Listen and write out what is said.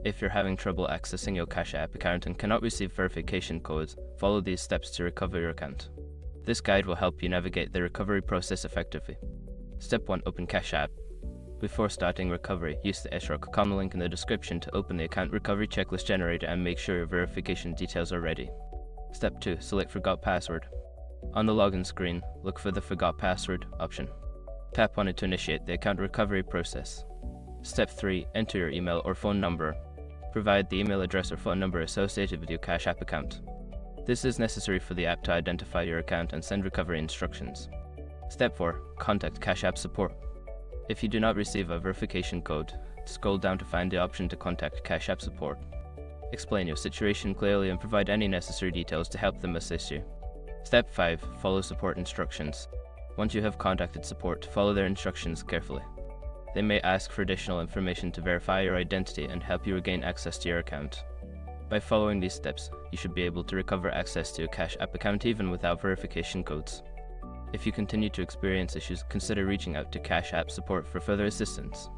If you're having trouble accessing your Cash App account and cannot receive verification codes, follow these steps to recover your account. This guide will help you navigate the recovery process effectively. Step 1. Open Cash App. Before starting recovery, use the SROC.com link in the description to open the account recovery checklist generator and make sure your verification details are ready. Step 2. Select Forgot Password. On the login screen, look for the Forgot Password option. Tap on it to initiate the account recovery process. Step 3. Enter your email or phone number. Provide the email address or phone number associated with your Cash App account. This is necessary for the app to identify your account and send recovery instructions. Step 4. Contact Cash App support. If you do not receive a verification code, scroll down to find the option to contact Cash App support. Explain your situation clearly and provide any necessary details to help them assist you. Step 5. Follow support instructions. Once you have contacted support, follow their instructions carefully. They may ask for additional information to verify your identity and help you regain access to your account. By following these steps, you should be able to recover access to your Cash App account even without verification codes. If you continue to experience issues, consider reaching out to Cash App support for further assistance.